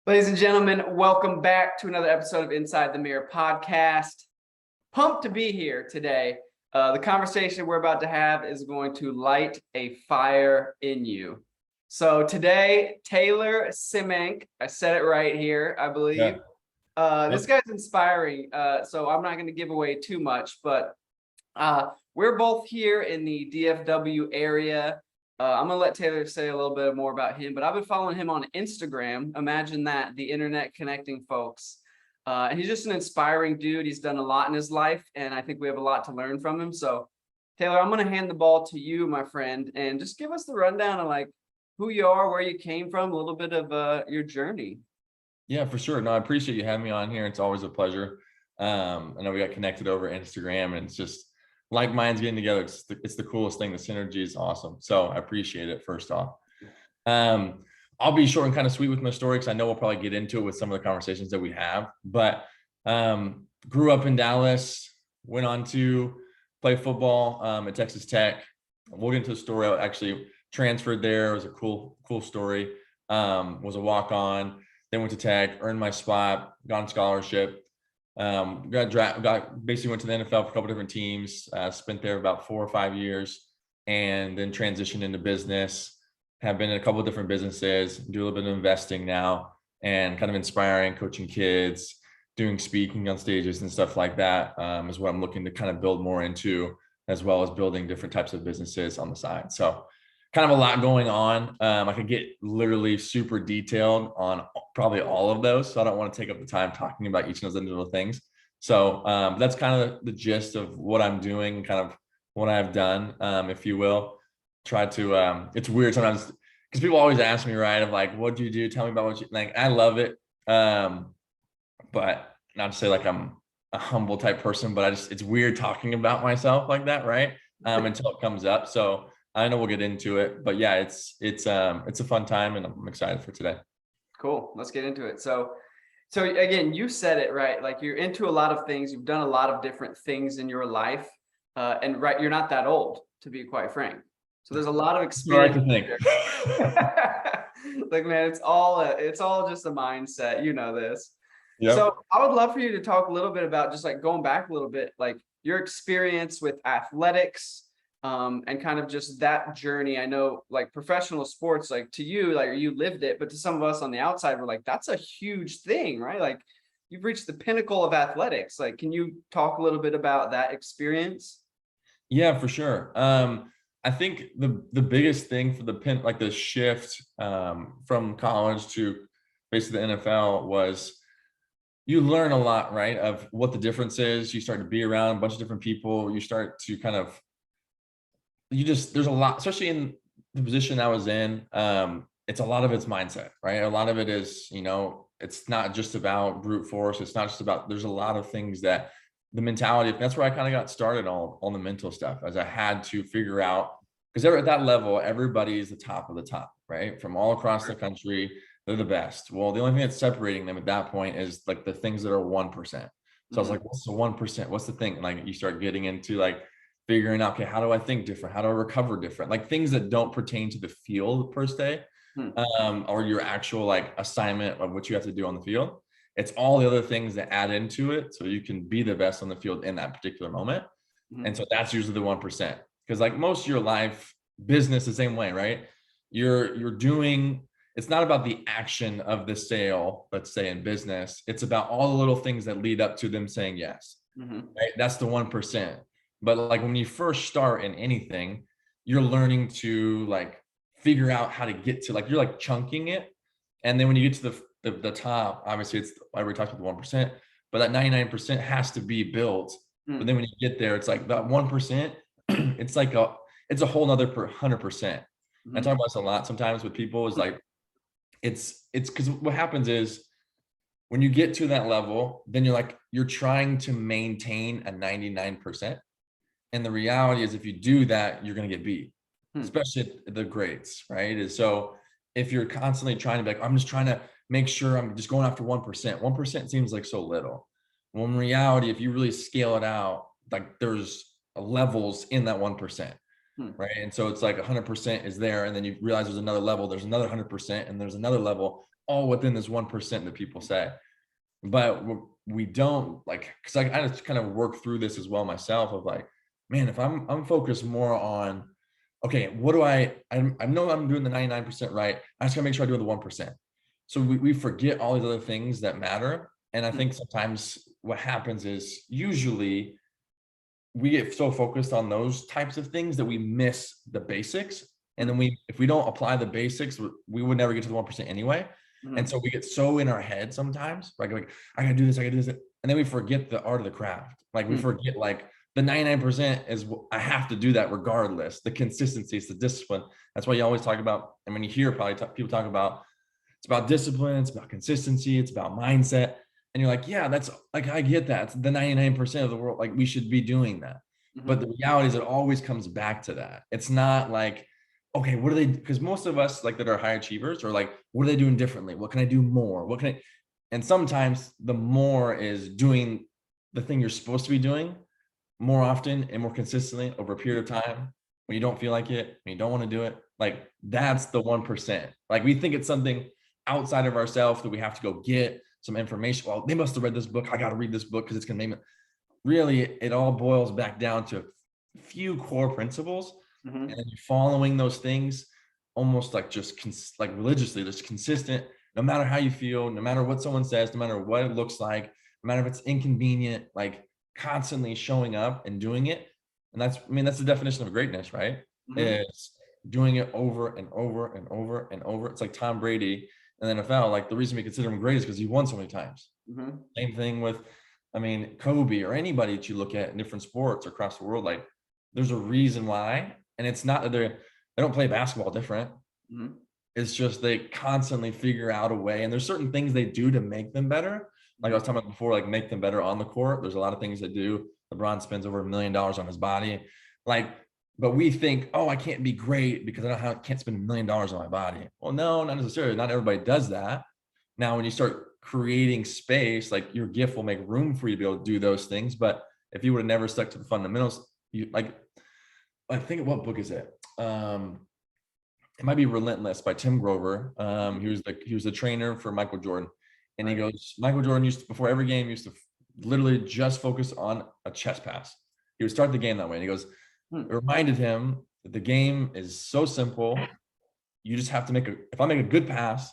Ladies and gentlemen, welcome back to another episode of Inside the Mirror podcast. Pumped to be here today. The conversation we're about to have is going to light a fire in you. So today, Taylor Symmank, I said it right here, I believe. Yeah. This guy's inspiring, so I'm not going to give away too much, but we're both here in the DFW area. I'm going to let Taylor say a little bit more about him, but I've been following him on Instagram. Imagine that, the internet connecting folks. And he's just an inspiring dude. He's done a lot in his life, and I think we have a lot to learn from him. So, Taylor, I'm going to hand the ball to you, my friend, and just give us the rundown of like who you are, where you came from, a little bit of your journey. Yeah, for sure. No, I appreciate you having me on here. It's always a pleasure. I know we got connected over Instagram, and it's just like minds getting together. It's the coolest thing. The synergy is awesome. So I appreciate it, first off. I'll be short and kind of sweet with my story because I know we'll probably get into it with some of the conversations that we have. But grew up in Dallas, went on to play football at Texas Tech. We'll get into the story. I actually transferred there. It was a cool story. Was a walk-on. Then went to Tech, earned my spot, got on scholarship. Basically went to the NFL for a couple different teams, spent there about 4 or 5 years, and then transitioned into business. Have been in a couple of different businesses, do a little bit of investing now, and kind of inspiring, coaching kids, doing speaking on stages and stuff like that is what I'm looking to kind of build more into, as well as building different types of businesses on the side. So kind of a lot going on. I could get literally super detailed on probably all of those. So I don't want to take up the time talking about each of those individual things. So that's kind of the gist of what I'm doing, kind of what I've done, if you will. Try to, it's weird sometimes because people always ask me, right, of like, what do you do? Tell me about what you like. I love it. But not to say like I'm a humble type person, but it's weird talking about myself like that, right? Until it comes up. So I know we'll get into it, but yeah, it's a fun time, and I'm excited for today. Cool. Let's get into it. So again, you said it right. Like you're into a lot of things. You've done a lot of different things in your life, and right, you're not that old, to be quite frank. So there's a lot of experience. Like, man, it's all just a mindset. You know this. Yep. So I would love for you to talk a little bit about just like going back a little bit, like your experience with athletics. And kind of just that journey. I know like professional sports, like to you, like you lived it, but to some of us on the outside, we're like, that's a huge thing, right? Like you've reached the pinnacle of athletics. Like, can you talk a little bit about that experience? Yeah, for sure. I think the biggest thing for the shift from college to basically the NFL was you learn a lot, right? Of what the difference is. You start to be around a bunch of different people. You start to kind of there's a lot, especially in the position I was in. It's a lot of it's mindset, right? A lot of it is, it's not just about brute force. It's not just about, there's a lot of things that the mentality, that's where I kind of got started on the mental stuff, as I had to figure out, because at that level, everybody is the top of the top, right? From all across the country, they're the best. Well, the only thing that's separating them at that point is like the things that are 1%. So I was like, what's the 1%? What's the thing? And like, you start getting into like, figuring out, okay, how do I think different? How do I recover different? Like things that don't pertain to the field per se, or your actual like assignment of what you have to do on the field. It's all the other things that add into it so you can be the best on the field in that particular moment. And so that's usually the 1%. Because like most of your life, business the same way, right? You're doing, it's not about the action of the sale, let's say in business. It's about all the little things that lead up to them saying yes. Right? That's the 1%. But like when you first start in anything, you're learning to like figure out how to get to, like, you're like chunking it. And then when you get to the top, obviously it's, I already talked about the 1%, but that 99% has to be built. But then when you get there, it's like that 1%, it's like it's a whole nother 100%. I talk about this a lot sometimes with people, is like, it's because what happens is when you get to that level, then you're trying to maintain a 99%. And the reality is, if you do that, you're going to get beat, especially the grades, right? And so if you're constantly trying to be like, I'm just trying to make sure I'm just going after 1%, 1% seems like so little. Well, in reality, if you really scale it out, like there's levels in that 1%, right? And so it's like 100% is there. And then you realize there's another level, there's another 100%, and there's another level. all within this 1% that people say. But we don't, like, because I just kind of work through this as well myself of like, man, if I'm focused more on, okay, what do I know I'm doing the 99% right. I just gotta make sure I do the 1%. So we forget all these other things that matter. And I think sometimes what happens is usually we get so focused on those types of things that we miss the basics. And then if we don't apply the basics, we would never get to the 1% anyway. And so we get so in our head sometimes, like I gotta do this, I gotta do this. And then we forget the art of the craft. Like we forget like the 99% is I have to do that regardless. The consistency, it's the discipline. That's why you always talk about, and when you hear probably people talk about, it's about discipline, it's about consistency, it's about mindset. And you're like, yeah, that's like, I get that. It's the 99% of the world. Like we should be doing that. But the reality is it always comes back to that. It's not like, okay, what are they, because most of us like that are high achievers are like, what are they doing differently? What can I do more? What can I, and sometimes the more is doing the thing you're supposed to be doing more often and more consistently over a period of time when you don't feel like it, when you don't want to do it. Like that's the 1%. Like we think it's something outside of ourselves that we have to go get some information. Well, they must have read this book. I got to read this book because it's going to name it. Really, it all boils back down to a few core principles. And then you're following those things almost like just like religiously, just consistent, no matter how you feel, no matter what someone says, no matter what it looks like, no matter if it's inconvenient, like constantly showing up and doing it. And that's, I mean, that's the definition of greatness, right? It's doing it over and over and over and over. It's like Tom Brady in the NFL. Like the reason we consider him great is because he won so many times. Same thing with, I mean, Kobe or anybody that you look at in different sports across the world. Like there's a reason why. And it's not that they don't play basketball different. It's just they constantly figure out a way. And there's certain things they do to make them better. Like I was talking about before, like make them better on the court. There's a lot of things they do. LeBron spends over $1 million on his body. Like, but we think, oh, I can't be great because I can't spend $1 million on my body. Well, no, not necessarily. Not everybody does that. Now, when you start creating space, like your gift will make room for you to be able to do those things. But if you would have never stuck to the fundamentals, you like, I think, what book is it? It might be Relentless by Tim Grover. He was the trainer for Michael Jordan. And he goes, Michael Jordan used to, before every game, used to literally just focus on a chest pass. He would start the game that way. And he goes, it reminded him that the game is so simple. You just have to if I make a good pass,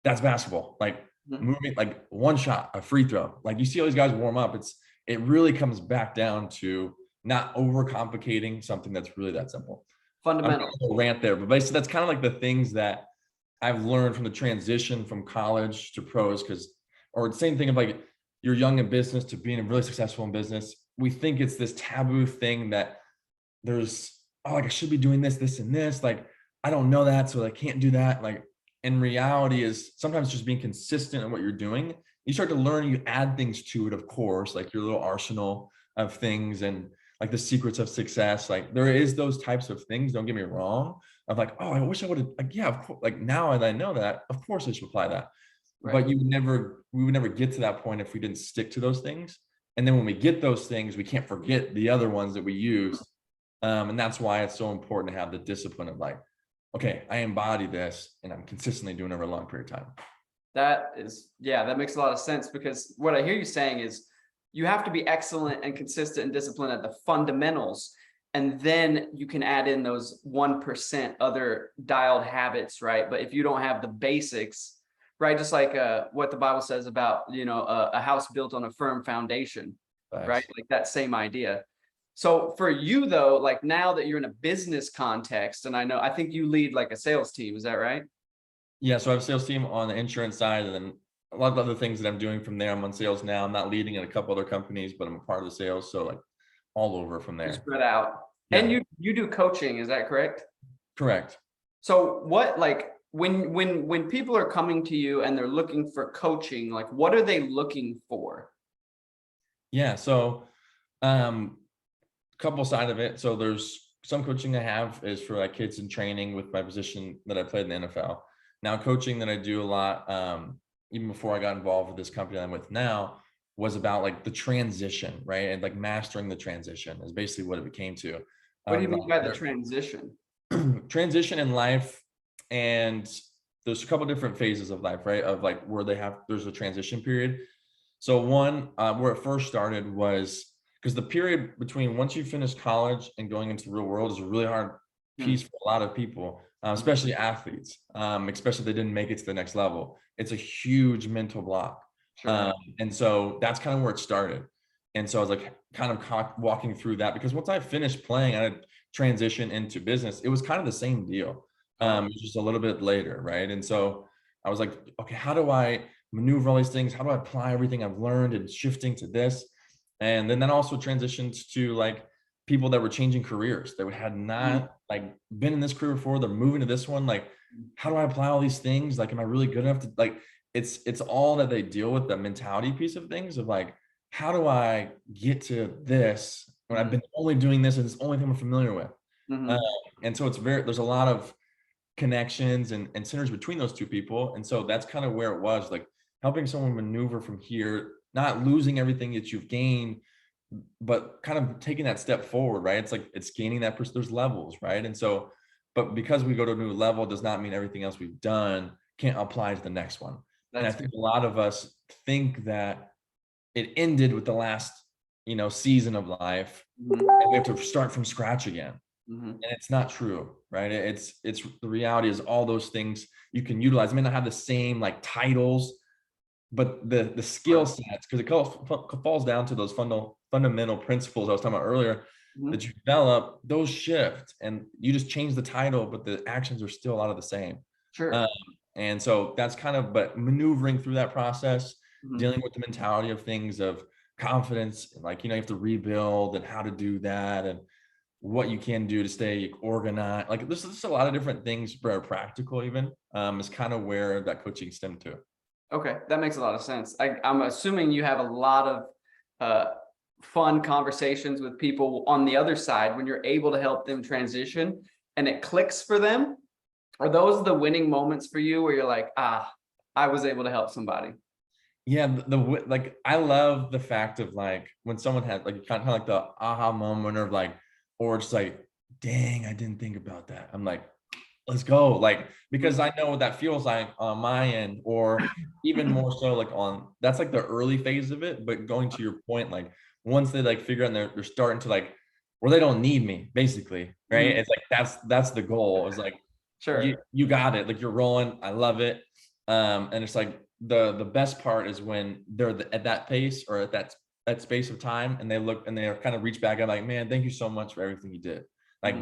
that's basketball. Like moving, like one shot, a free throw. Like you see all these guys warm up. It really comes back down to not overcomplicating something that's really that simple. Fundamental. I'm gonna rant there, but basically that's kind of like the things that I've learned from the transition from college to pros, or the same thing of like you're young in business to being really successful in business. We think it's this taboo thing that there's, oh, like I should be doing this, and this. Like, I don't know that, so I can't do that. Like, in reality is sometimes just being consistent in what you're doing. You start to learn, you add things to it, of course, like your little arsenal of things and like the secrets of success. Like there is those types of things, don't get me wrong, of like, oh, I wish I would have, like, yeah, of course, like now that I know that, of course I should apply that. But we would never get to that point if we didn't stick to those things. And then when we get those things, we can't forget the other ones that we use. And that's why it's so important to have the discipline of like, okay, I embody this and I'm consistently doing it over a long period of time. That makes a lot of sense, because what I hear you saying is you have to be excellent and consistent and disciplined at the fundamentals. And then you can add in those 1% other dialed habits, right? But if you don't have the basics, right? Just like what the Bible says about, a house built on a firm foundation, right? Like that same idea. So for you though, like now that you're in a business context, and I think you lead like a sales team, is that right? Yeah, so I have a sales team on the insurance side, and then a lot of other things that I'm doing from there. I'm on sales now. I'm not leading in a couple other companies, but I'm a part of the sales. So like all over from there. You're spread out. Yeah. And you do coaching, is that correct? Correct. So what, like when people are coming to you and they're looking for coaching, like what are they looking for? Yeah, so couple side of it. So there's some coaching I have is for like kids in training with my position that I played in the NFL. Now coaching that I do a lot, even before I got involved with this company that I'm with now, was about like the transition, right? And like mastering the transition is basically what it became to. What do you mean by the transition? Transition in life and there's a couple different phases of life, right? Of like where there's a transition period. So one, where it first started was because the period between once you finish college and going into the real world is a really hard piece for a lot of people, especially athletes, especially if they didn't make it to the next level. It's a huge mental block. Sure. And so that's kind of where it started. And so I was like kind of walking through that because once I finished playing, I had transition into business. It was kind of the same deal. It was just a little bit later, right? And so I was like, okay, how do I maneuver all these things? How do I apply everything I've learned and shifting to this? And then that also transitioned to like people that were changing careers that had not like been in this career before. They're moving to this one. Like, how do I apply all these things? Like, am I really good enough to like, it's all that they deal with, the mentality piece of things of like, how do I get to this when I've been only doing this and it's the only thing I'm familiar with? And so there's a lot of connections and synergy between those two people. And so that's kind of where it was like helping someone maneuver from here, not losing everything that you've gained, but kind of taking that step forward, right? It's like, it's gaining that person, there's levels, right? And so, but because we go to a new level does not mean everything else we've done can't apply to the next one. And I think a lot of us think that it ended with the last, season of life and we have to start from scratch again. And it's not true, right? It's the reality is all those things you can utilize. It may not have the same like titles, but the skill sets, because it falls down to those fundamental principles I was talking about earlier that you develop, those shift and you just change the title, but the actions are still a lot of the same. Sure. And so that's kind of, but maneuvering through that process, dealing with the mentality of things of confidence, like, you have to rebuild and how to do that and what you can do to stay organized. Like there's just a lot of different things, very practical even, is kind of where that coaching stemmed to. Okay, that makes a lot of sense. I'm assuming you have a lot of fun conversations with people on the other side when you're able to help them transition and it clicks for them. Are those the winning moments for you where you're like, I was able to help somebody? Yeah, like I love the fact of like when someone had like kind of like the aha moment of like, or it's like, dang, I didn't think about that. I'm like, let's go. Like, because I know what that feels like on my end, or even more so like that's like the early phase of it. But going to your point, like once they like figure out and they're starting to like, where they don't need me, basically, right? It's like, that's the goal. It's like, sure, you got it. Like you're rolling. I love it. And it's like, the best part is when they're at that pace or at that space of time and they look and they kind of reach back and like, man, thank you so much for everything you did. Like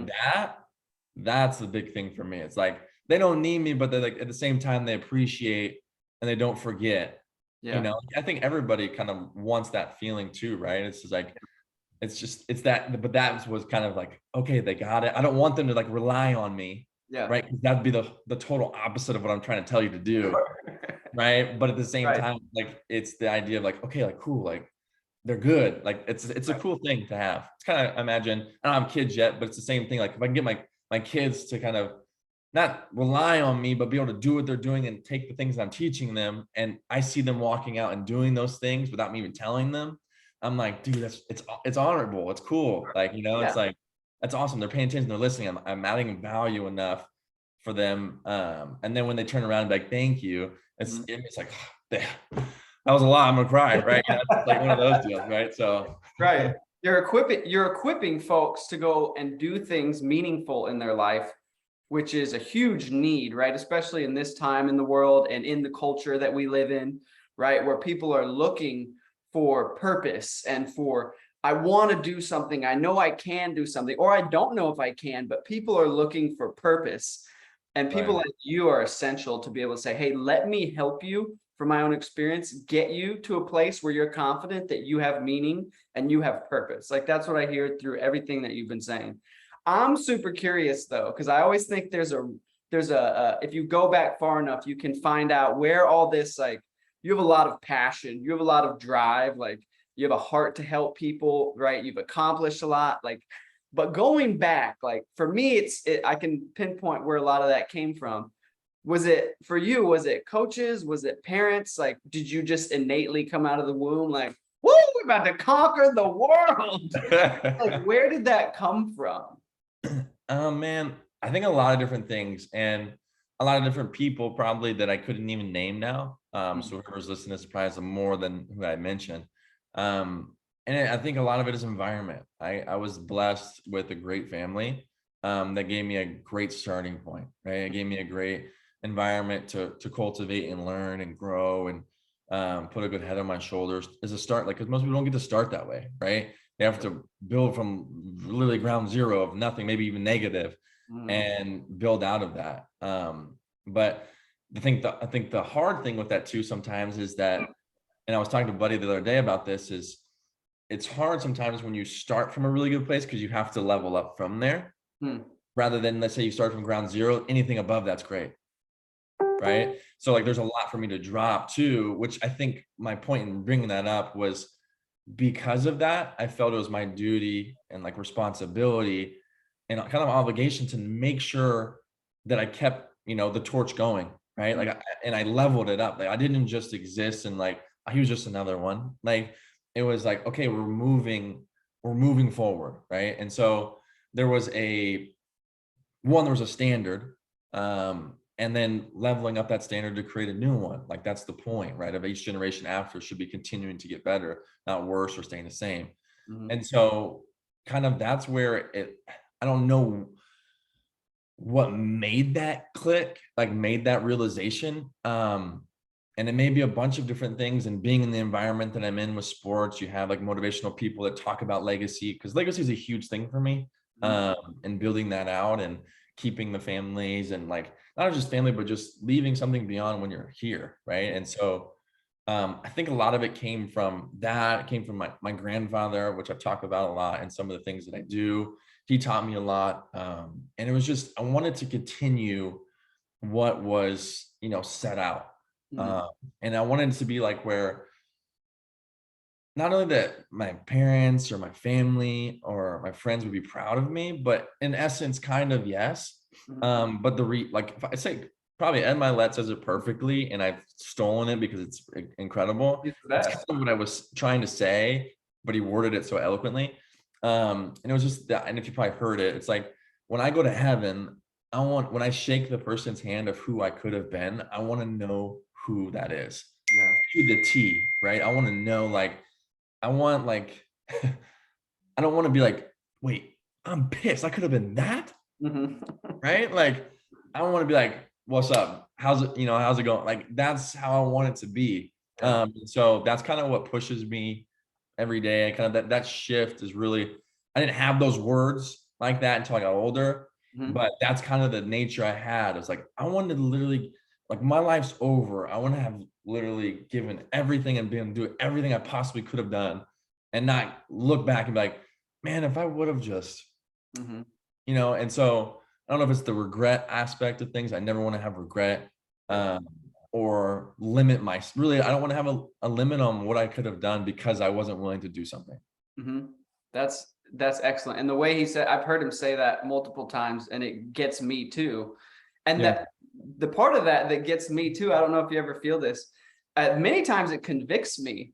that's the big thing for me. It's like they don't need me, but they're like at the same time they appreciate and they don't forget. I think everybody kind of wants that feeling too, right? It's just like it's that, but that was kind of like, okay, they got it. I don't want them to like rely on me. Right. Because that'd be the total opposite of what I'm trying to tell you to do. Right. But at the same time, like it's the idea of like, okay, like cool, like they're good. Like it's a cool thing to have. It's kind of, imagine, I don't have kids yet, but it's the same thing. Like if I can get my kids to kind of not rely on me, but be able to do what they're doing and take the things I'm teaching them. And I see them walking out and doing those things without me even telling them. I'm like, dude, it's honorable. It's cool. Like, it's like, that's awesome. They're paying attention. They're listening. I'm adding value enough for them. And then when they turn around and be like, thank you, it's like, that was a lot. I'm gonna cry, right? It's like one of those deals, right? So right. You're equipping folks to go and do things meaningful in their life, which is a huge need, right? Especially in this time in the world and in the culture that we live in, right? Where people are looking for purpose and for, I want to do something. I know I can do something, or I don't know if I can, but people are looking for purpose. And people like you are essential to be able to say, hey, let me help you from my own experience, get you to a place where you're confident that you have meaning and you have purpose. Like that's what I hear through everything that you've been saying. I'm super curious though, because I always think there's a if you go back far enough, you can find out where all this, like, you have a lot of passion, you have a lot of drive, like you have a heart to help people, right? You've accomplished a lot, like, but going back, like for me, I can pinpoint where a lot of that came from. Was it for you? Was it coaches? Was it parents? Like, did you just innately come out of the womb like, woo, we're about to conquer the world? Like, where did that come from? Man, I think a lot of different things. And a lot of different people probably that I couldn't even name now. So whoever's listening is probably some more than who I mentioned. And I think a lot of it is environment. I was blessed with a great family that gave me a great starting point, right? It gave me a great environment to cultivate and learn and grow and put a good head on my shoulders as a start. Like, because most people don't get to start that way, right? They have to build from literally ground zero of nothing, maybe even negative, and build out of that. But I think the hard thing with that too sometimes is that, and I was talking to a buddy the other day about this, is it's hard sometimes when you start from a really good place because you have to level up from there, rather than, let's say you start from ground zero, anything above that's great, right? So like there's a lot for me to drop too, which I think my point in bringing that up was because of that, I felt it was my duty and like responsibility and kind of obligation to make sure that I kept, the torch going, right? Like, and I leveled it up. Like I didn't just exist and like, he was just another one. Like, it was like, okay, we're moving forward, right? And so there was a standard, and then leveling up that standard to create a new one. Like that's the point, right? Of each generation after should be continuing to get better, not worse or staying the same. And so kind of that's where I don't know what made that click, like made that realization. And it may be a bunch of different things, and being in the environment that I'm in with sports, you have like motivational people that talk about legacy, because legacy is a huge thing for me. And building that out and keeping the families and like not just family, but just leaving something beyond when you're here, right? And so I think a lot of it came from that. It came from my grandfather, which I've talked about a lot, and some of the things that I do. He taught me a lot, and it was just I wanted to continue what was set out, and I wanted it to be like where not only that my parents or my family or my friends would be proud of me, but in essence, kind of yes. But like if I say probably Ed Milet says it perfectly, and I've stolen it because it's incredible. It's kind of what I was trying to say, but he worded it so eloquently. And it was just that, and if you probably heard it, it's like when I go to heaven, when I shake the person's hand of who I could have been, I want to know who that is. To the T, right? I want to know, like, I want like I don't want to be like, wait, I'm pissed. I could have been that, right? Like, I don't want to be like, what's up? How's it going? Like, that's how I want it to be. So that's kind of what pushes me every day. Kind of that shift is really, I didn't have those words like that until I got older, but that's kind of the nature I had. It's like, I wanted to literally, like, my life's over. I want to have literally given everything and been doing everything I possibly could have done, and not look back and be like, man, if I would have just, and so I don't know if it's the regret aspect of things. I never want to have regret, or limit really, I don't want to have a limit on what I could have done because I wasn't willing to do something. That's excellent. And the way he said, I've heard him say that multiple times, and it gets me too. And that the part of that gets me too, I don't know if you ever feel this, many times it convicts me,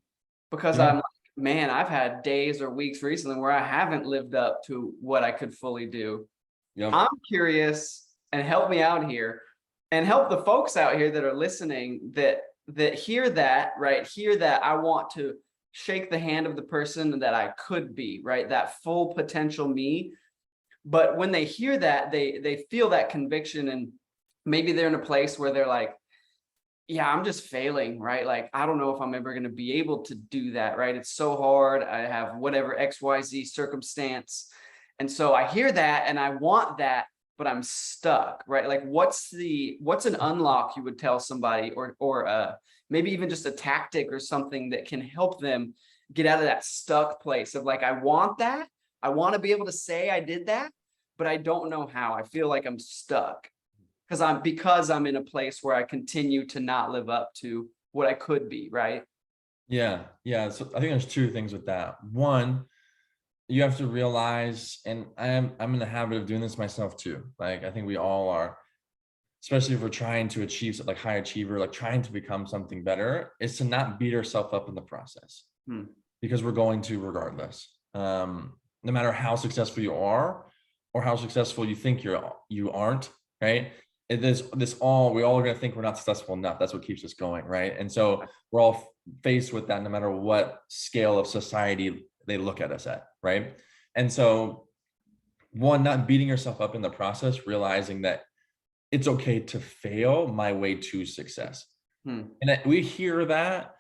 because I'm like, man, I've had days or weeks recently where I haven't lived up to what I could fully do. I'm curious, and help me out here, and help the folks out here that are listening that hear that, right? Hear that I want to shake the hand of the person that I could be, right? That full potential me. But when they hear that, they feel that conviction, and maybe they're in a place where they're like, yeah, I'm just failing, right? Like, I don't know if I'm ever going to be able to do that, right? It's so hard. I have whatever XYZ circumstance. And so I hear that and I want that, but I'm stuck, right? Like, what's an unlock you would tell somebody, or maybe even just a tactic or something that can help them get out of that stuck place of like, I want that. I want to be able to say I did that, but I don't know how. I feel like I'm stuck because I'm in a place where I continue to not live up to what I could be, right? Yeah. So I think there's two things with that. One, you have to realize, and I'm in the habit of doing this myself too. Like, I think we all are, especially if we're trying to achieve something, like high achiever, like trying to become something better, is to not beat ourselves up in the process, because we're going to regardless. No matter how successful you are or how successful you think you aren't, right? we all are going to think we're not successful enough. That's what keeps us going, right? And so we're all faced with that no matter what scale of society they look at us at, right? And so one, not beating yourself up in the process, realizing that it's okay to fail my way to success. And we hear that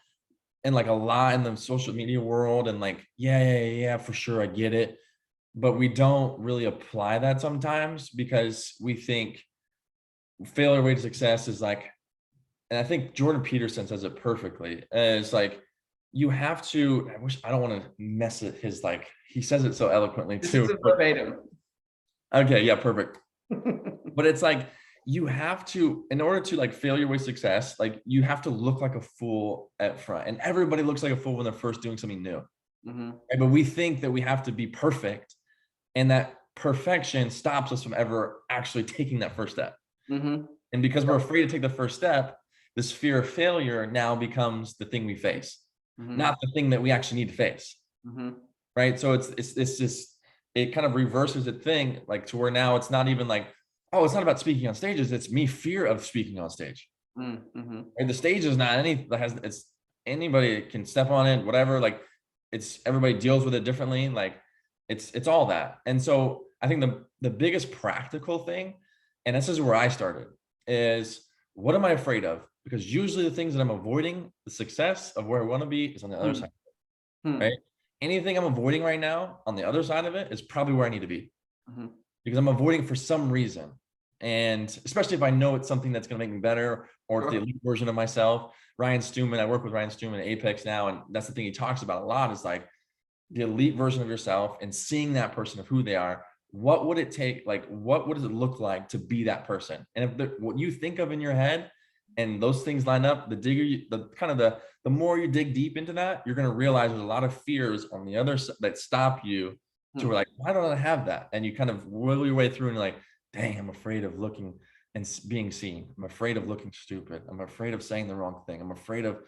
and like a lot in the social media world, and like, yeah, for sure, I get it. But we don't really apply that sometimes because we think failure way to success is like, and I think Jordan Peterson says it perfectly. It's like, you have to, I don't want to mess it, his, like, he says it so eloquently This too. is verbatim. Okay, yeah, perfect. But it's like, you have to, in order to like failure way success, like you have to look like a fool at front, and everybody looks like a fool when they're first doing something new. Right? But we think that we have to be perfect, and that perfection stops us from ever actually taking that first step. And because we're afraid to take the first step, this fear of failure now becomes the thing we face, not the thing that we actually need to face. Right? So it's just, it kind of reverses the thing, like to where now it's not even like, oh, it's not about speaking on stages. It's me fear of speaking on stage. And the stage is not it's anybody can step on it, whatever. Like it's, everybody deals with it differently. Like it's all that. And so I think the biggest practical thing, and this is where I started, is what am I afraid of? Because usually the things that I'm avoiding, the success of where I want to be, is on the other side, right? Anything I'm avoiding right now on the other side of it is probably where I need to be, because I'm avoiding for some reason. And especially if I know it's something that's going to make me better, or it's the elite version of myself. Ryan Stewman, I work with Ryan Stewman at Apex now, and that's the thing he talks about a lot, is like the elite version of yourself and seeing that person of who they are. What would it take? Like, what does it look like to be that person? And if what you think of in your head and those things line up, the more you dig deep into that, you're going to realize there's a lot of fears on the other side that stop you to like, why don't I have that? And you kind of wiggle your way through and you're like, dang, I'm afraid of looking and being seen. I'm afraid of looking stupid. I'm afraid of saying the wrong thing. I'm afraid of,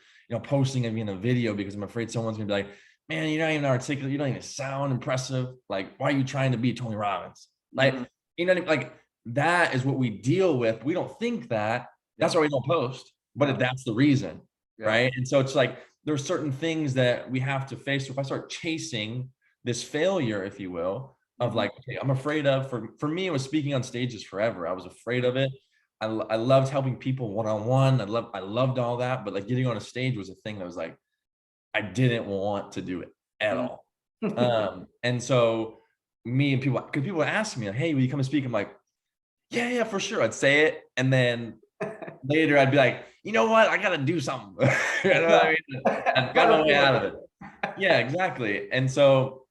posting and being in a video because I'm afraid someone's going to be like, man, you're not even articulate. You don't even sound impressive. Like, why are you trying to be Tony Robbins? Like, like that is what we deal with. We don't think that. That's why we don't post, but that's the reason, right? And so it's like, there's certain things that we have to face. So if I start chasing this failure, if you will, of like, okay, I'm afraid of, for me, it was speaking on stages forever. I was afraid of it. I loved helping people one-on-one. I loved all that, but like getting on a stage was a thing that was like, I didn't want to do it at all. And so me and because people ask me, like, hey, will you come and speak? I'm like, yeah, for sure. I'd say it. And then later I'd be like, you know what? I got to do something. You know what I mean? I'd got my way out of it. Yeah, exactly. And so,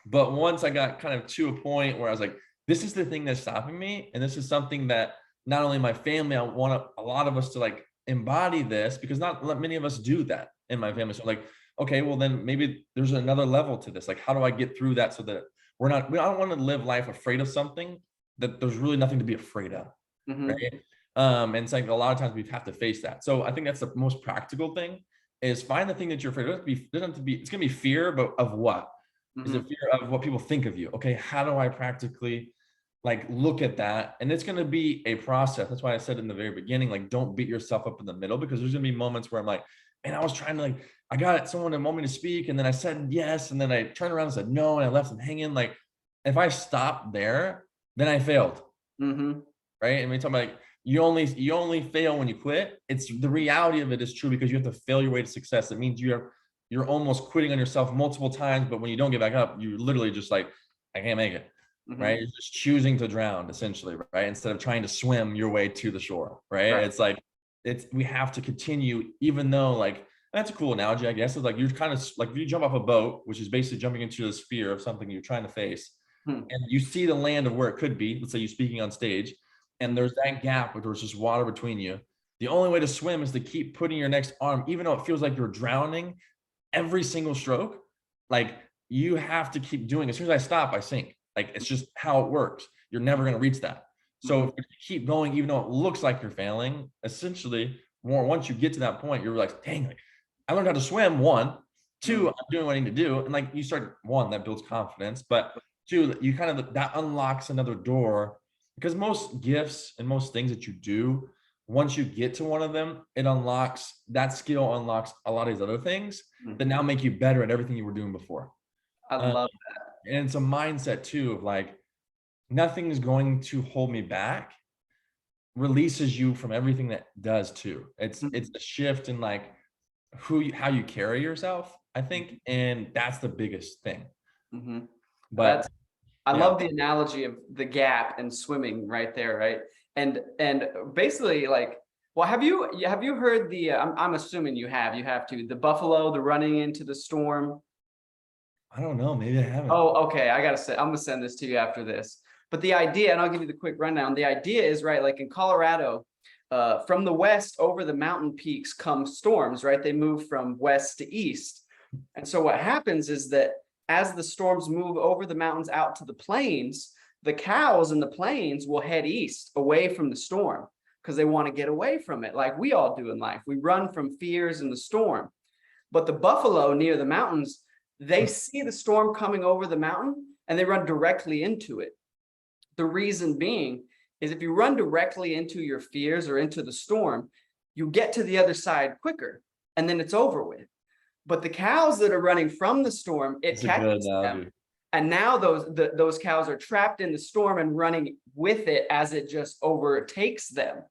but once I got kind of to a point where I was like, this is the thing that's stopping me. And this is something that not only my family, I want a lot of us to like embody this, because not many of us do that in my family. So like, okay, well then maybe there's another level to this. Like, how do I get through that so that I don't want to live life afraid of something that there's really nothing to be afraid of. Right. And it's like a lot of times we have to face that. So I think that's the most practical thing, is find the thing that you're afraid of. It's going to be fear, but of what? Is it fear of what people think of you? Okay, how do I practically like look at that? And it's going to be a process. That's why I said in the very beginning, like, don't beat yourself up in the middle, because there's going to be moments where I'm like, man, I was trying to like, I got someone to want me to speak, and then I said yes, and then I turned around and said no, and I left them hanging. Like, if I stopped there, then I failed. Right? And we talk about like, you only fail when you quit. It's the reality of it is true, because you have to fail your way to success. It means you're almost quitting on yourself multiple times, but when you don't get back up, you literally just like, I can't make it. Right? You're just choosing to drown, essentially, right? Instead of trying to swim your way to the shore, right? It's like, we have to continue, even though, like, that's a cool analogy, I guess. It's like, you're kind of like, if you jump off a boat, which is basically jumping into this fear of something you're trying to face, and you see the land of where it could be. Let's say you're speaking on stage, and there's that gap where there's just water between you. The only way to swim is to keep putting your next arm, even though it feels like you're drowning every single stroke. Like, you have to keep doing it. As soon as I stop, I sink. Like, it's just how it works. You're never going to reach that. So if you keep going, even though it looks like you're failing, essentially, once you get to that point, you're like, dang, like, I learned how to swim, one. Two, I'm doing what I need to do. And like, you start, one, that builds confidence, but two, you kind of, that unlocks another door because most gifts and most things that you do, once you get to one of them, it unlocks that skill, unlocks a lot of these other things that now make you better at everything you were doing before. I love And it's a mindset too of like, nothing is going to hold me back, releases you from everything that does too. It's a shift in like how you carry yourself, I think, and that's the biggest thing. But I yeah. love the analogy of the gap and swimming right there, right? And basically, like, well, have you heard the? I'm assuming you have to, the buffalo, the running into the storm. I don't know, maybe I haven't. Oh, okay. I'm gonna send this to you after this. But the idea, and I'll give you the quick rundown. The idea is, right, like in Colorado, from the west over the mountain peaks come storms, right? They move from west to east. And so what happens is that as the storms move over the mountains out to the plains, the cows in the plains will head east away from the storm because they want to get away from it, like we all do in life. We run from fears and the storm. But the buffalo near the mountains, they see the storm coming over the mountain and they run directly into it. The reason being is if you run directly into your fears or into the storm, you get to the other side quicker and then it's over with. But the cows that are running from the storm, it catches them. And now those cows are trapped in the storm and running with it as it just overtakes them.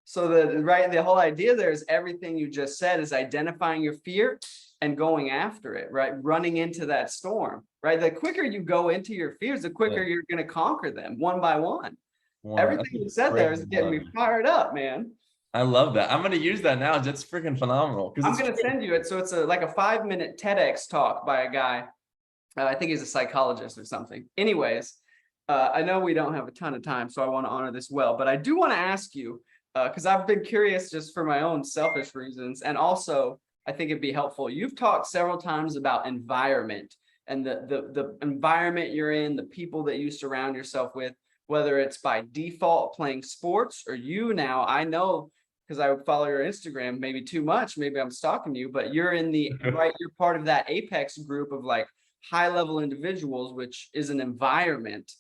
So the whole idea there is everything you just said is identifying your fear and going after it, right? Running into that storm, right? The quicker you go into your fears, the quicker you're going to conquer them one by one. Everything you said there is getting me fired up, man. I love that. I'm going to use that now. That's freaking phenomenal. I'm going to send you it. So it's like a 5-minute TEDx talk by a guy. I think he's a psychologist or something. Anyways, I know we don't have a ton of time, so I want to honor this well. But I do want to ask you, because I've been curious just for my own selfish reasons. And also, I think it'd be helpful. You've talked several times about environment and the environment you're in, the people that you surround yourself with, whether it's by default playing sports or you now, I know, because I would follow your Instagram, maybe too much, maybe I'm stalking you, but you're in the, right, you're part of that apex group of like high level individuals, which is an environment.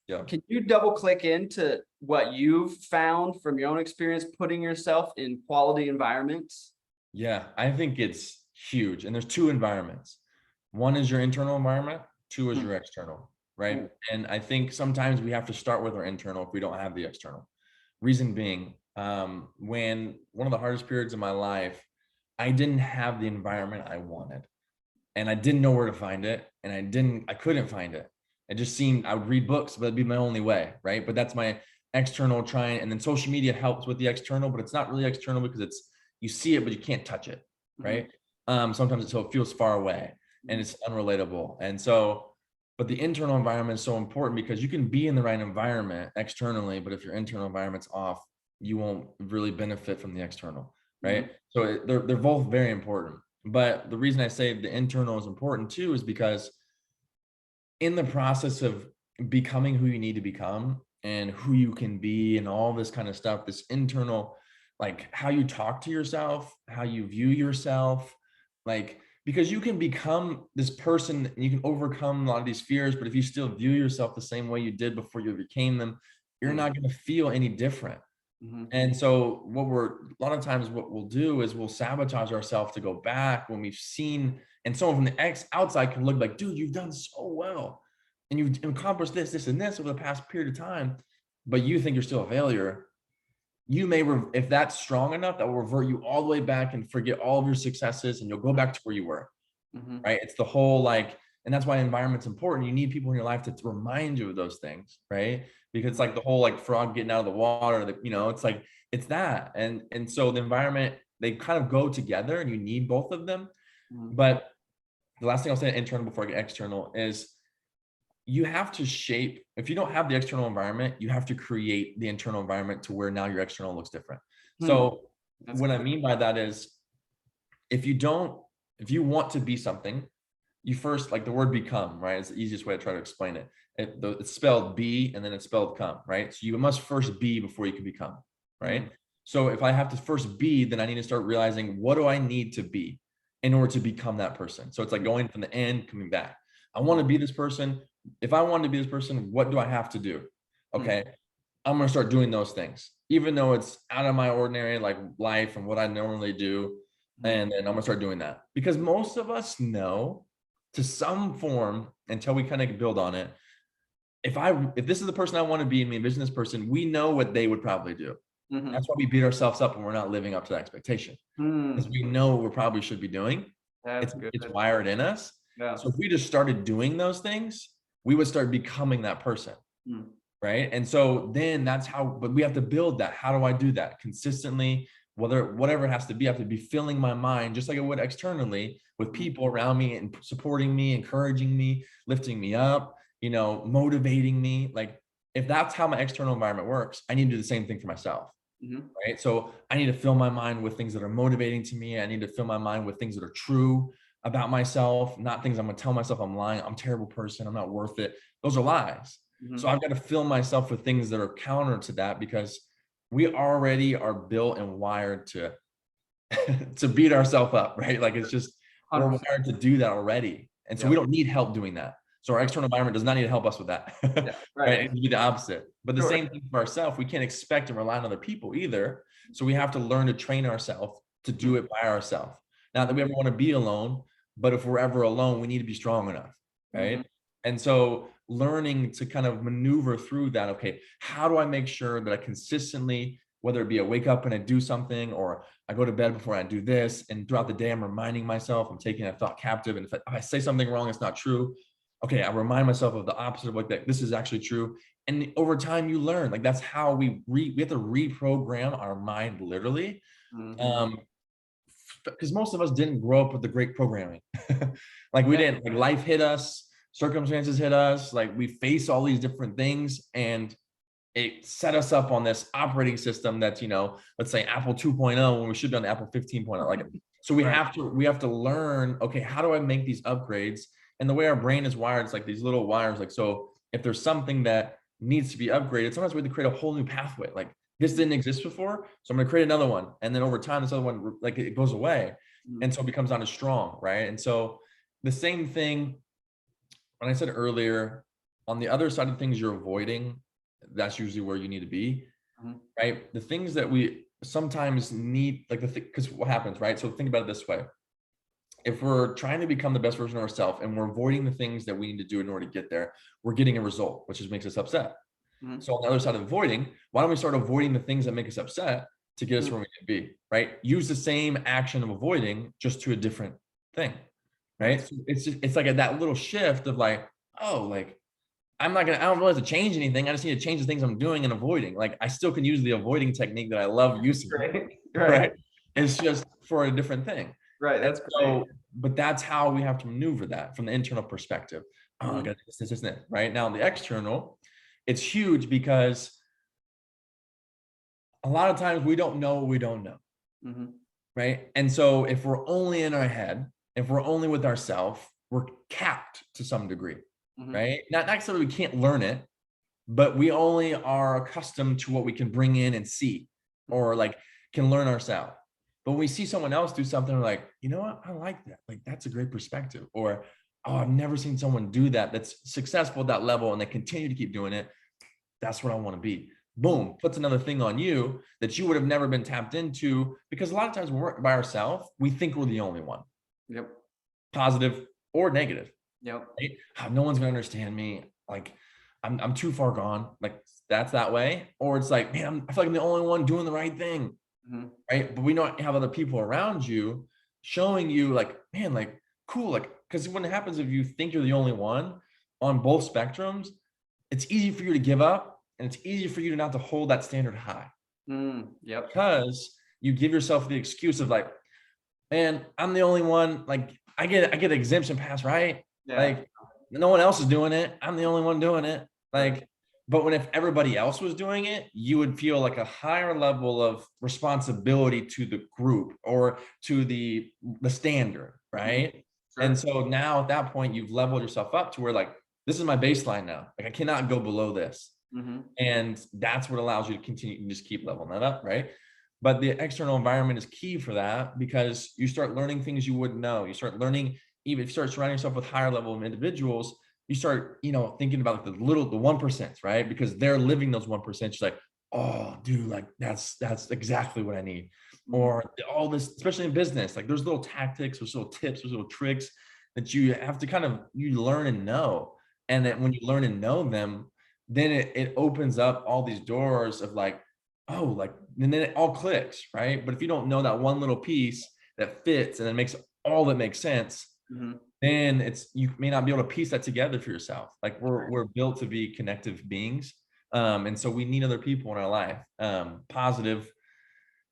Yeah. Can you double click into what you've found from your own experience, putting yourself in quality environments? Yeah, I think it's huge. And there's two environments. One is your internal environment. Two is your external, right? And I think sometimes we have to start with our internal if we don't have the external. Reason being, when one of the hardest periods of my life, I didn't have the environment I wanted and I didn't know where to find it. And I couldn't find it. It just seemed I would read books, but it'd be my only way, right? But that's my external trying. And then social media helps with the external, but it's not really external because you see it, but you can't touch it, right? Sometimes it feels far away and it's unrelatable. And so, but the internal environment is so important because you can be in the right environment externally, but if your internal environment's off, you won't really benefit from the external, right? So they're both very important. But the reason I say the internal is important too is because in the process of becoming who you need to become and who you can be and all this kind of stuff, this internal, like how you talk to yourself, how you view yourself, like, because you can become this person and you can overcome a lot of these fears, but if you still view yourself the same way you did before you became them, you're not going to feel any different. And so a lot of times what we'll do is we'll sabotage ourselves to go back when we've seen, and someone from the outside can look like, dude, you've done so well. And you've accomplished this, this, and this over the past period of time, but you think you're still a failure. You may, if that's strong enough, that will revert you all the way back and forget all of your successes and you'll go back to where you were, right? It's the whole like, and that's why environment's important. You need people in your life to remind you of those things, right? Because it's like the whole like frog getting out of the water, it's like, it's that. And so the environment, they kind of go together and you need both of them. But the last thing I'll say internal before I get external is you have to shape, if you don't have the external environment, you have to create the internal environment to where now your external looks different. So what I mean by that is if you want to be something, you first, like the word become, right? It's the easiest way to try to explain it. It's spelled be and then it's spelled come, right? So you must first be before you can become, right? So if I have to first be, then I need to start realizing what do I need to be in order to become that person. So it's like going from the end, coming back. I want to be this person. If I want to be this person, what do I have to do? Okay. I'm going to start doing those things, even though it's out of my ordinary like life and what I normally do. And then I'm going to start doing that, because most of us know to some form, until we kind of build on it. If this is the person I want to be and we envision this person, we know what they would probably do. Mhm. That's why we beat ourselves up when we're not living up to that expectation, because we know what we probably should be doing. That's good. It's wired in us. Yeah. So if we just started doing those things, we would start becoming that person. Mm. Right. And so then that's how, but we have to build that. How do I do that consistently? Whatever it has to be, I have to be filling my mind just like I would externally with people around me and supporting me, encouraging me, lifting me up, motivating me. Like, if that's how my external environment works, I need to do the same thing for myself. Mhm. Right. So I need to fill my mind with things that are motivating to me. I need to fill my mind with things that are true about myself, not things I'm going to tell myself I'm lying, I'm a terrible person, I'm not worth it. Those are lies. So I've got to fill myself with things that are counter to that, because we already are built and wired to to beat ourselves up, right? Like, it's just, we're 100%. wired to do that already. And so we don't need help doing that. So our external environment does not need to help us with that. Yeah, right. It needs to be the opposite. But the Sure. same thing for ourselves. We can't expect and rely on other people either. So we have to learn to train ourselves to do it by ourselves. Not that we ever want to be alone, but if we're ever alone, we need to be strong enough, right? Mhm. And so learning to kind of maneuver through that. Okay, how do I make sure that I consistently, whether it be I wake up and I do something, or I go to bed before I do this, and throughout the day I'm reminding myself, I'm taking a thought captive, and if I say something wrong, it's not true. Okay, I remind myself of the opposite of like that. This is actually true. And over time you learn. Like, that's how we have to reprogram our mind, literally. Mhm. Because most of us didn't grow up with the great programming. Like, we didn't, like, life hit us, circumstances hit us, like we face all these different things, and it set us up on this operating system that's, let's say Apple 2.0 when we should be on Apple 15.0. Like, so we Right. have to learn, okay, how do I make these upgrades? And the way our brain is wired, it's like these little wires. Like, so if there's something that needs to be upgraded, sometimes we have to create a whole new pathway. Like, this didn't exist before, so I'm going to create another one. And then over time, this other one, like, it goes away. And so it becomes not as strong, right? And so the same thing, when I said earlier, on the other side of things you're avoiding, that's usually where you need to be, right? The things that we sometimes need, like because what happens, right? So think about it this way. If we're trying to become the best version of ourselves and we're avoiding the things that we need to do in order to get there, we're getting a result, which just makes us upset. So on the other side of avoiding, why don't we start avoiding the things that make us upset to get us where we need to be, right? Use the same action of avoiding, just to a different thing, right? So it's like that little shift of like, oh, like, I don't really have to change anything. I just need to change the things I'm doing and avoiding. Like, I still can use the avoiding technique that I love using, Right. right? It's just for a different thing. Right. That's great. But that's how we have to maneuver that from the internal perspective. Oh, I got this, and that, right? Now, the external, it's huge, because a lot of times we don't know what we don't know, right? And so if we're only in our head, if we're only with ourselves, we're capped to some degree, right? Not necessarily we can't learn it, but we only are accustomed to what we can bring in and see, or like can learn ourselves. But when we see someone else do something, we're like, you know what? I like that. Like, that's a great perspective. Or, oh, I've never seen someone do that that's successful at that level and they continue to keep doing it. That's what I want to be. Boom, puts another thing on you that you would have never been tapped into, because a lot of times when we're by ourselves, we think we're the only one. Yep. Positive or negative. Yep. Right? Oh, no one's gonna understand me. Like, I'm too far gone. Like, that's that way. Or it's like, man, I feel like I'm the only one doing the right thing. Right. But we don't have other people around you showing you like, man, like, cool. Like, because when it happens, if you think you're the only one on both spectrums, it's easy for you to give up, and it's easy for you to not to hold that standard high. Yep. Because you give yourself the excuse of like, man, I'm the only one. Like, I get an exemption pass, right? Yeah. Like, no one else is doing it. I'm the only one doing it. Like, but if everybody else was doing it, you would feel like a higher level of responsibility to the group or to the standard, right? Sure. And so now at that point, you've leveled yourself up to where like, this is my baseline now. Like, I cannot go below this. And that's what allows you to continue and just keep leveling that up, right? But the external environment is key for that, because you start learning things you wouldn't know. You start learning, even if you start surrounding yourself with higher level of individuals, you start, thinking about the 1%, right? Because they're living those 1%. You're like, oh, dude, like that's exactly what I need. Or all this, especially in business, like there's little tactics, there's little tips, there's little tricks that you have to you learn and know. And then when you learn and know them, then it opens up all these doors of like, oh, like, and then it all clicks, right? But if you don't know that one little piece that fits and it makes all that makes sense, then you may not be able to piece that together for yourself. Like we're built to be connective beings. And so we need other people in our life, positive.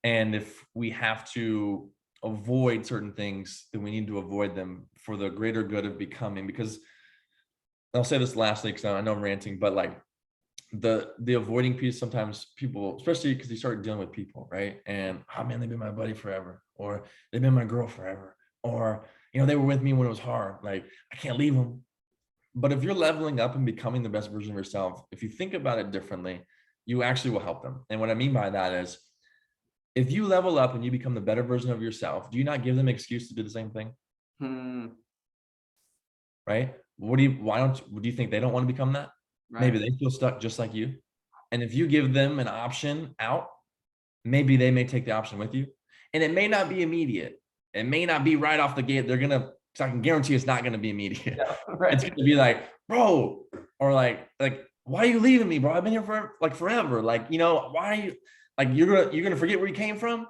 And if we have to avoid certain things, then we need to avoid them for the greater good of becoming. Because I'll say this lastly, because I know I'm ranting, but like the avoiding piece, sometimes people, especially because you start dealing with people, right? And oh man, they've been my buddy forever, or they've been my girl forever, or they were with me when it was hard. Like I can't leave them. But if you're leveling up and becoming the best version of yourself, if you think about it differently, you actually will help them. And what I mean by that is, if you level up and you become the better version of yourself, do you not give them an excuse to do the same thing? Right? Do you think they don't want to become that? Right. Maybe they feel stuck just like you. And if you give them an option out, maybe they may take the option with you. And it may not be immediate. It may not be right off the gate. So I can guarantee it's not going to be immediate. Yeah, right. It's going to be like, bro, or like, why are you leaving me, bro? I've been here for like forever. Like, why are you, like, you're going to forget where you came from?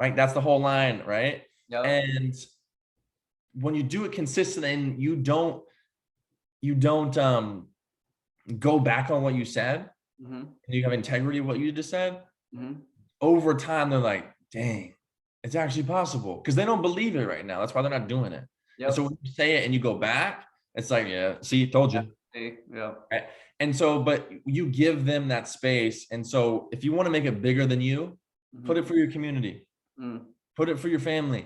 Right? That's the whole line, right? Yep. And when you do it consistently and you don't go back on what you said, and you have integrity of what you just said, over time, they're like, dang, it's actually possible. Because they don't believe it right now. That's why they're not doing it. Yep. And so when you say it and you go back, it's like, yeah, see, told you. Yeah. Right? And so, but you give them that space. And so if you want to make it bigger than you, put it for your community, put it for your family,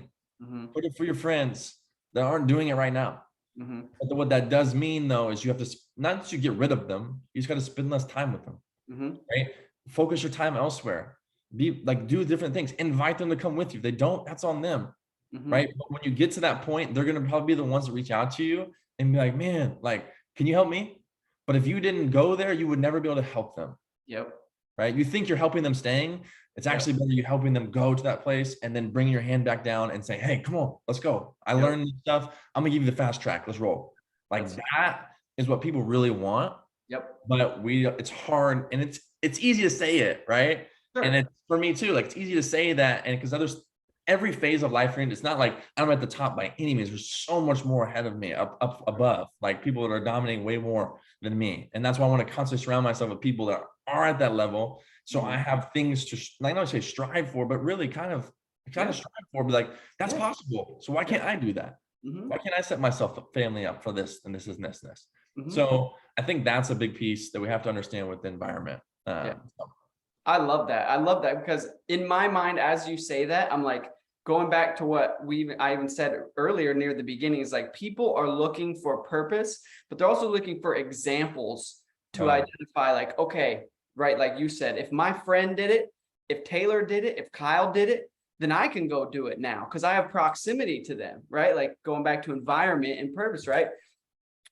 put it for your friends that aren't doing it right now. But what that does mean, though, is you have to, not that you get rid of them, you just got to spend less time with them, right? Focus your time elsewhere. Do different things. Invite them to come with you. If they don't, that's on them, right? But when you get to that point, they're going to probably be the ones that reach out to you and be like, man, like, can you help me? But if you didn't go there, you would never be able to help them. Yep. Right? You think you're helping them staying. It's actually better you helping them go to that place and then bring your hand back down and say, hey, come on, let's go. I learned this stuff. I'm gonna give you the fast track. Let's roll. Like that is what people really want. Yep. But it's hard and it's easy to say it, right? Sure. And it's for me too. Like it's easy to say that, and because every phase of life, it's not like I'm at the top by any means. There's so much more ahead of me, up above, like people that are dominating way more than me. And that's why I want to constantly surround myself with people that are at that level. So I have things to not say strive for, but really kind of strive for, but like, that's possible. So why can't I do that? Why can't I set myself family up for this and this and this and this? So I think that's a big piece that we have to understand with the environment. I love that. I love that because in my mind, as you say that, I'm like, going back to what I even said earlier near the beginning, is like people are looking for purpose, but they're also looking for examples to identify like, okay, right, like you said, if my friend did it, if Taylor did it, if Kyle did it, then I can go do it now because I have proximity to them, right? Like going back to environment and purpose, right?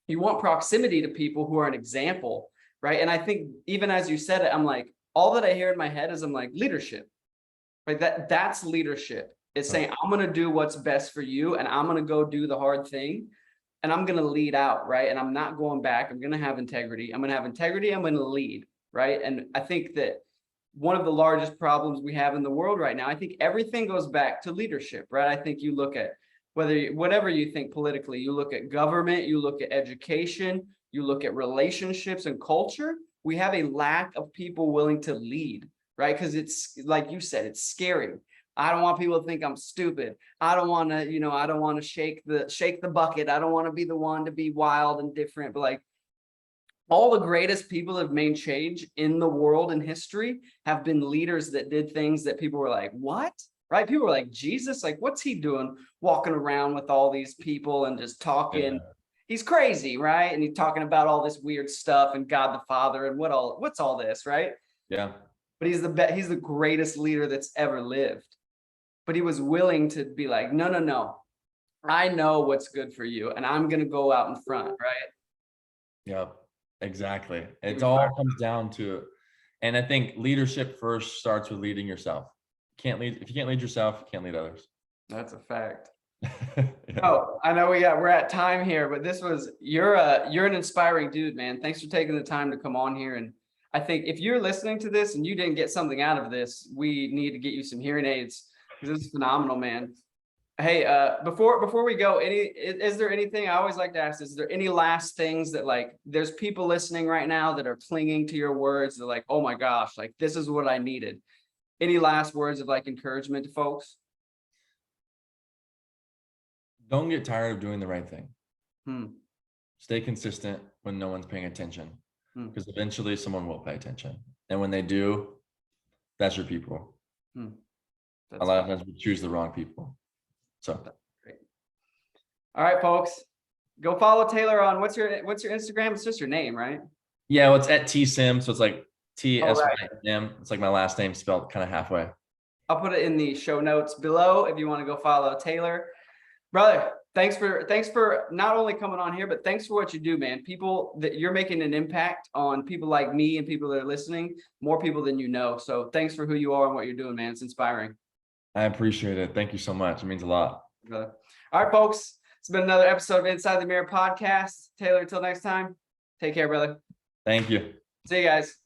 You want proximity to people who are an example, right? And I think even as you said it, I'm like, all that I hear in my head is I'm like, leadership, right? That's leadership. It's saying, I'm going to do what's best for you and I'm going to go do the hard thing and I'm going to lead out, right? And I'm not going back. I'm going to have integrity. I'm going to have integrity. I'm going to lead, right? And I think that one of the largest problems we have in the world right now, I think everything goes back to leadership, right? I think you look at whatever you think politically, you look at government, you look at education, you look at relationships and culture. We have a lack of people willing to lead, right? Because it's like you said, it's scary. I don't want people to think I'm stupid. I don't want to, I don't want to shake the bucket. I don't want to be the one to be wild and different. But like all the greatest people that have made change in the world and history have been leaders that did things that people were like, what? Right? People were like, Jesus, like, what's he doing walking around with all these people and just talking? Yeah. He's crazy, right? And he's talking about all this weird stuff and God the Father and what's all this, right? Yeah. But he's the greatest leader that's ever lived. But he was willing to be like, no. I know what's good for you. And I'm going to go out in front, right? Yep, exactly. It me all fired comes down to, and I think leadership first starts with leading yourself. If you can't lead yourself, you can't lead others. That's a fact. Yeah. Oh, I know we're at time here, but you're an inspiring dude, man. Thanks for taking the time to come on here. And I think if you're listening to this and you didn't get something out of this, we need to get you some hearing aids because this is phenomenal, man. Hey, before we go, is there anything I always like to ask, is there any last things that, like, there's people listening right now that are clinging to your words? They're like, oh my gosh, like this is what I needed. Any last words of like encouragement to folks? Don't get tired of doing the right thing. Hmm. Stay consistent when no one's paying attention, Hmm. because eventually someone will pay attention. And when they do, that's your people. Hmm. A lot of times we choose the wrong people. So Great. All right, folks, go follow Taylor on what's your Instagram? It's just your name, right? yeah, well, it's at T-Sim. So it's like Oh, right. TSYM. It's like my last name spelled kind of halfway. I'll put it in the show notes below if you want to go follow Taylor. Brother, thanks for not only coming on here, but thanks for what you do, man. People that you're making an impact on, people like me and people that are listening, more people than you know. So thanks for who you are and what you're doing, man. It's inspiring. I appreciate it. Thank you so much. It means a lot. Brother. All right, folks. It's been another episode of Inside the Mirror podcast. Taylor, until next time, take care, brother. Thank you. See you guys.